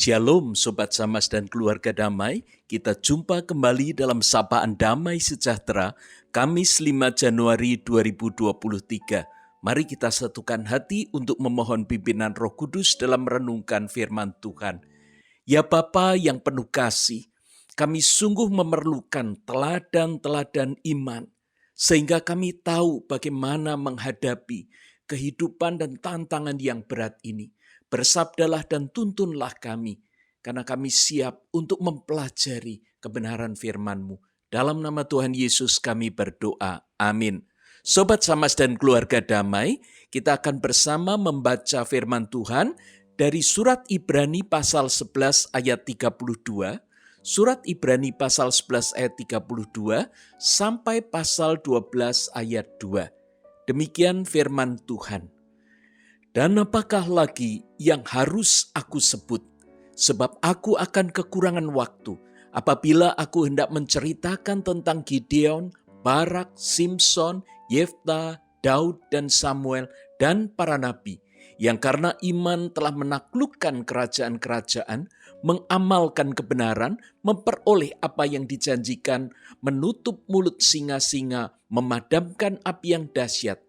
Shalom Sobat Samas dan keluarga damai, kita jumpa kembali dalam Sapaan Damai Sejahtera, Kamis 5 Januari 2023. Mari kita satukan hati untuk memohon pimpinan Roh Kudus dalam merenungkan firman Tuhan. Ya Bapa yang penuh kasih, kami sungguh memerlukan teladan-teladan iman, sehingga kami tahu bagaimana menghadapi kehidupan dan tantangan yang berat ini. Bersabdalah dan tuntunlah kami, karena kami siap untuk mempelajari kebenaran firman-Mu. Dalam nama Tuhan Yesus kami berdoa. Amin. Sobat Samas dan keluarga damai, kita akan bersama membaca firman Tuhan dari surat Ibrani pasal 11 ayat 32, surat Ibrani pasal 11 ayat 32, sampai pasal 12 ayat 2. Demikian firman Tuhan. Dan apakah lagi yang harus aku sebut? Sebab aku akan kekurangan waktu apabila aku hendak menceritakan tentang Gideon, Barak, Simson, Yefta, Daud, dan Samuel, dan para nabi, yang karena iman telah menaklukkan kerajaan-kerajaan, mengamalkan kebenaran, memperoleh apa yang dijanjikan, menutup mulut singa-singa, memadamkan api yang dahsyat.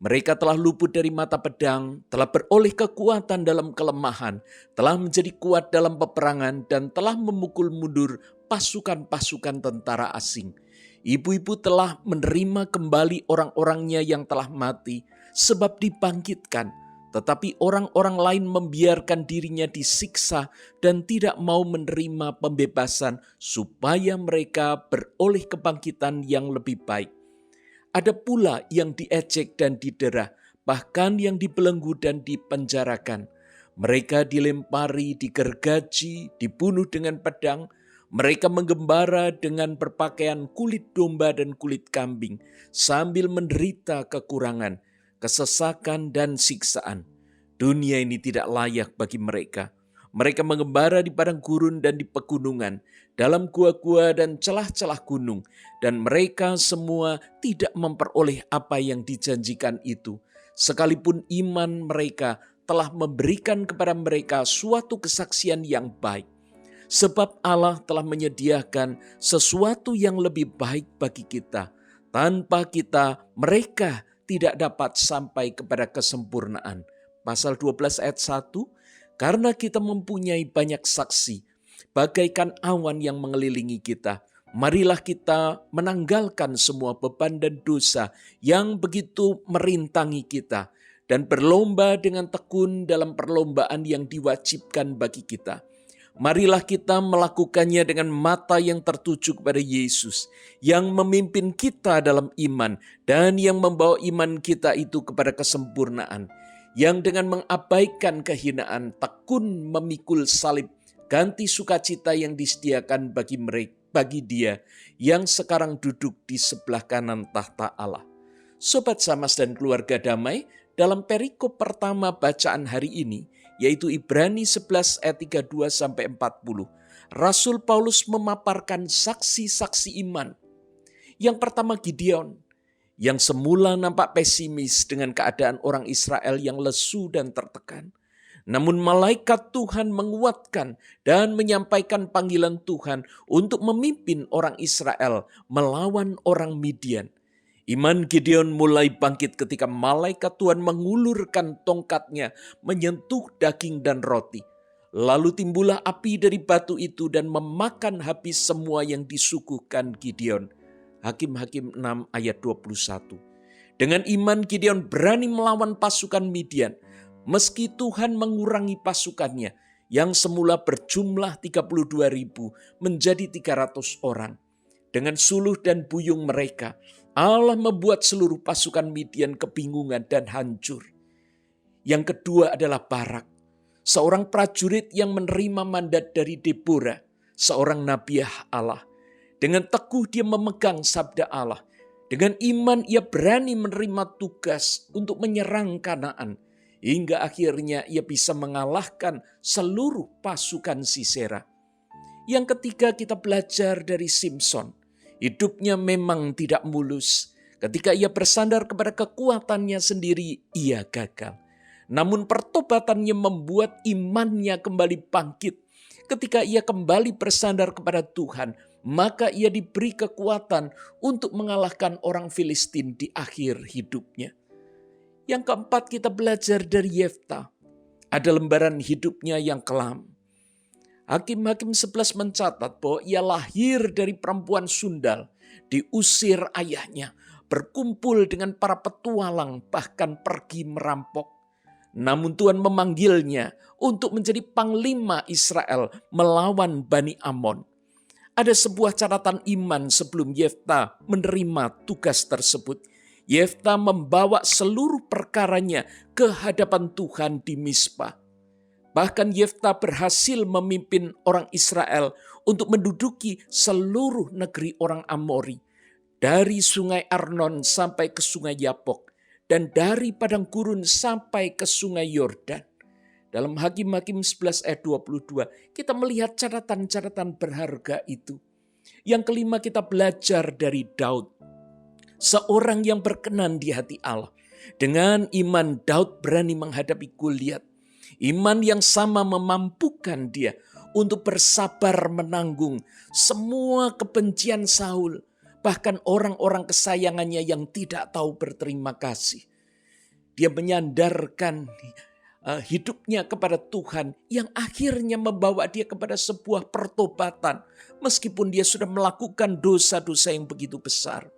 Mereka telah luput dari mata pedang, telah beroleh kekuatan dalam kelemahan, telah menjadi kuat dalam peperangan, dan telah memukul mundur pasukan-pasukan tentara asing. Ibu-ibu telah menerima kembali orang-orangnya yang telah mati, sebab dibangkitkan. Tetapi orang-orang lain membiarkan dirinya disiksa dan tidak mau menerima pembebasan, supaya mereka beroleh kebangkitan yang lebih baik. Ada pula yang diejek dan didera, bahkan yang dibelenggu dan dipenjarakan. Mereka dilempari, digergaji, dibunuh dengan pedang. Mereka menggembara dengan berpakaian kulit domba dan kulit kambing, sambil menderita kekurangan, kesesakan, dan siksaan. Dunia ini tidak layak bagi mereka. Mereka mengembara di padang gurun dan di pegunungan, dalam gua-gua dan celah-celah gunung, dan mereka semua tidak memperoleh apa yang dijanjikan itu, sekalipun iman mereka telah memberikan kepada mereka suatu kesaksian yang baik. Sebab Allah telah menyediakan sesuatu yang lebih baik bagi kita. Tanpa kita, mereka tidak dapat sampai kepada kesempurnaan. Pasal 12 ayat 1, karena kita mempunyai banyak saksi, bagaikan awan yang mengelilingi kita, marilah kita menanggalkan semua beban dan dosa yang begitu merintangi kita, dan berlomba dengan tekun dalam perlombaan yang diwajibkan bagi kita. Marilah kita melakukannya dengan mata yang tertuju kepada Yesus, yang memimpin kita dalam iman dan yang membawa iman kita itu kepada kesempurnaan, yang dengan mengabaikan kehinaan tekun memikul salib, ganti sukacita yang disediakan bagi dia yang sekarang duduk di sebelah kanan tahta Allah. Sobat Samas dan keluarga damai, dalam perikop pertama bacaan hari ini, yaitu Ibrani 11 ayat 32-40, Rasul Paulus memaparkan saksi-saksi iman. Yang pertama Gideon, yang semula nampak pesimis dengan keadaan orang Israel yang lesu dan tertekan. Namun malaikat Tuhan menguatkan dan menyampaikan panggilan Tuhan untuk memimpin orang Israel melawan orang Midian. Iman Gideon mulai bangkit ketika malaikat Tuhan mengulurkan tongkatnya menyentuh daging dan roti. Lalu timbullah api dari batu itu dan memakan habis semua yang disuguhkan Gideon. Hakim-Hakim 6 ayat 21. Dengan iman Gideon berani melawan pasukan Midian, meski Tuhan mengurangi pasukannya yang semula berjumlah 32.000 menjadi 300 orang. Dengan suluh dan buyung mereka, Allah membuat seluruh pasukan Midian kebingungan dan hancur. Yang kedua adalah Barak, seorang prajurit yang menerima mandat dari Deborah, seorang nabiah Allah. Dengan teguh dia memegang sabda Allah. Dengan iman ia berani menerima tugas untuk menyerang Kanaan. Hingga akhirnya ia bisa mengalahkan seluruh pasukan Sisera. Yang ketiga kita belajar dari Simson. Hidupnya memang tidak mulus. Ketika ia bersandar kepada kekuatannya sendiri, ia gagal. Namun pertobatannya membuat imannya kembali bangkit. Ketika ia kembali bersandar kepada Tuhan, maka ia diberi kekuatan untuk mengalahkan orang Filistin di akhir hidupnya. Yang keempat, kita belajar dari Yefta. Ada lembaran hidupnya yang kelam. Hakim-Hakim 11 mencatat bahwa ia lahir dari perempuan sundal, diusir ayahnya, berkumpul dengan para petualang, bahkan pergi merampok. Namun Tuhan memanggilnya untuk menjadi panglima Israel melawan Bani Amon. Ada sebuah catatan iman sebelum Yefta menerima tugas tersebut. Yefta membawa seluruh perkaranya ke hadapan Tuhan di Mizpah. Bahkan Yefta berhasil memimpin orang Israel untuk menduduki seluruh negeri orang Amori. Dari sungai Arnon sampai ke sungai Yapok. Dan dari padang gurun sampai ke sungai Yordan. Dalam Hakim-Hakim 11 ayat 22, kita melihat catatan-catatan berharga itu. Yang kelima, kita belajar dari Daud. Seorang yang berkenan di hati Allah. Dengan iman Daud berani menghadapi Goliat. Iman yang sama memampukan dia untuk bersabar menanggung semua kebencian Saul. Bahkan orang-orang kesayangannya yang tidak tahu berterima kasih. Dia menyandarkan hidupnya kepada Tuhan yang akhirnya membawa dia kepada sebuah pertobatan. Meskipun dia sudah melakukan dosa-dosa yang begitu besar.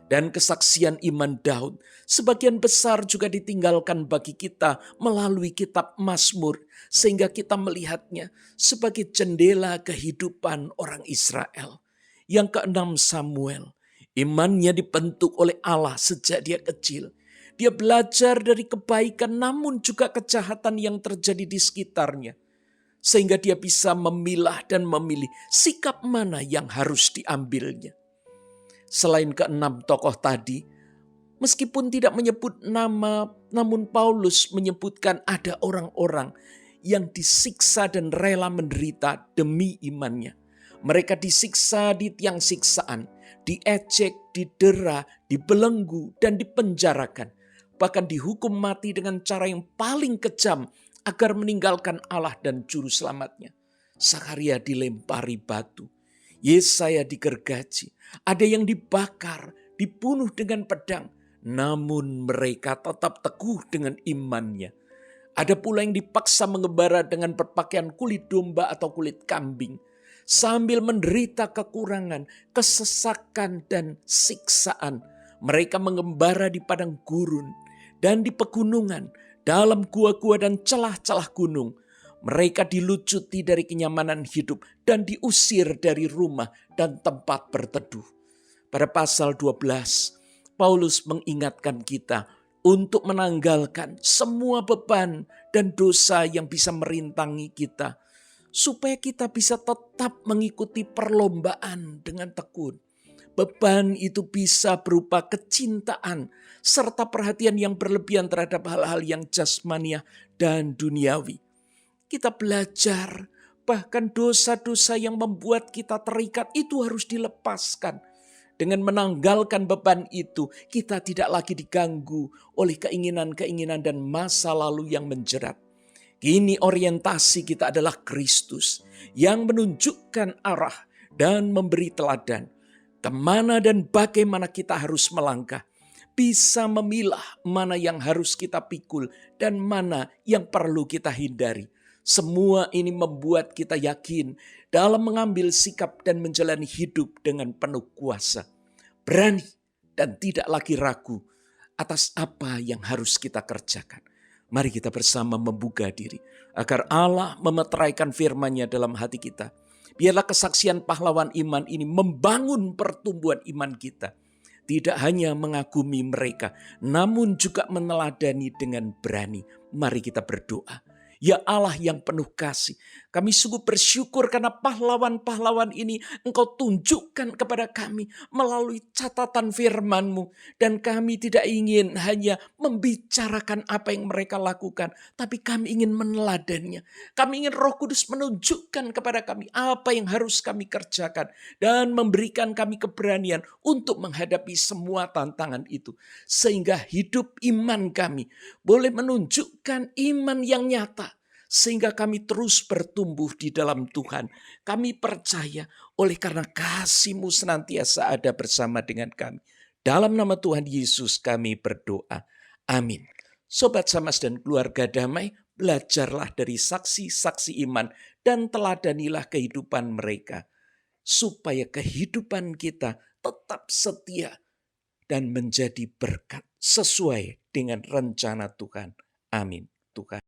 Dan kesaksian iman Daud sebagian besar juga ditinggalkan bagi kita melalui kitab Mazmur. Sehingga kita melihatnya sebagai jendela kehidupan orang Israel. Yang keenam, Samuel. Imannya dibentuk oleh Allah sejak dia kecil. Dia belajar dari kebaikan namun juga kejahatan yang terjadi di sekitarnya. Sehingga dia bisa memilah dan memilih sikap mana yang harus diambilnya. Selain keenam tokoh tadi, meskipun tidak menyebut nama, namun Paulus menyebutkan ada orang-orang yang disiksa dan rela menderita demi imannya. Mereka disiksa di tiang siksaan, diejek, didera, dibelenggu, dan dipenjarakan. Bahkan dihukum mati dengan cara yang paling kejam agar meninggalkan Allah dan juru selamatnya. Sakaria dilempari batu. Yesaya digergaji. Ada yang dibakar, dibunuh dengan pedang. Namun mereka tetap teguh dengan imannya. Ada pula yang dipaksa mengembara dengan berpakaian kulit domba atau kulit kambing. Sambil menderita kekurangan, kesesakan, dan siksaan. Mereka mengembara di padang gurun dan di pegunungan, dalam gua-gua dan celah-celah gunung. Mereka dilucuti dari kenyamanan hidup dan diusir dari rumah dan tempat berteduh. Pada pasal 12, Paulus mengingatkan kita untuk menanggalkan semua beban dan dosa yang bisa merintangi kita. Supaya kita bisa tetap mengikuti perlombaan dengan tekun. Beban itu bisa berupa kecintaan serta perhatian yang berlebihan terhadap hal-hal yang jasmaniah dan duniawi. Kita belajar bahkan dosa-dosa yang membuat kita terikat itu harus dilepaskan. Dengan menanggalkan beban itu, kita tidak lagi diganggu oleh keinginan-keinginan dan masa lalu yang menjerat. Kini orientasi kita adalah Kristus yang menunjukkan arah dan memberi teladan. Kemana dan bagaimana kita harus melangkah. Bisa memilah mana yang harus kita pikul dan mana yang perlu kita hindari. Semua ini membuat kita yakin dalam mengambil sikap dan menjalani hidup dengan penuh kuasa. Berani dan tidak lagi ragu atas apa yang harus kita kerjakan. Mari kita bersama membuka diri agar Allah memeteraikan firman-Nya dalam hati kita. Biarlah kesaksian pahlawan iman ini membangun pertumbuhan iman kita. Tidak hanya mengagumi mereka, namun juga meneladani dengan berani. Mari kita berdoa. Ya Allah yang penuh kasih, kami sungguh bersyukur karena pahlawan-pahlawan ini Engkau tunjukkan kepada kami melalui catatan firman-Mu. Dan kami tidak ingin hanya membicarakan apa yang mereka lakukan, tapi kami ingin meneladaninya. Kami ingin Roh Kudus menunjukkan kepada kami apa yang harus kami kerjakan dan memberikan kami keberanian untuk menghadapi semua tantangan itu. Sehingga hidup iman kami boleh menunjukkan iman yang nyata. Sehingga kami terus bertumbuh di dalam Tuhan. Kami percaya oleh karena kasih-Mu senantiasa ada bersama dengan kami. Dalam nama Tuhan Yesus kami berdoa. Amin. Sobat Samas dan keluarga damai, belajarlah dari saksi-saksi iman dan teladanilah kehidupan mereka. Supaya kehidupan kita tetap setia dan menjadi berkat sesuai dengan rencana Tuhan. Amin. Tuhan.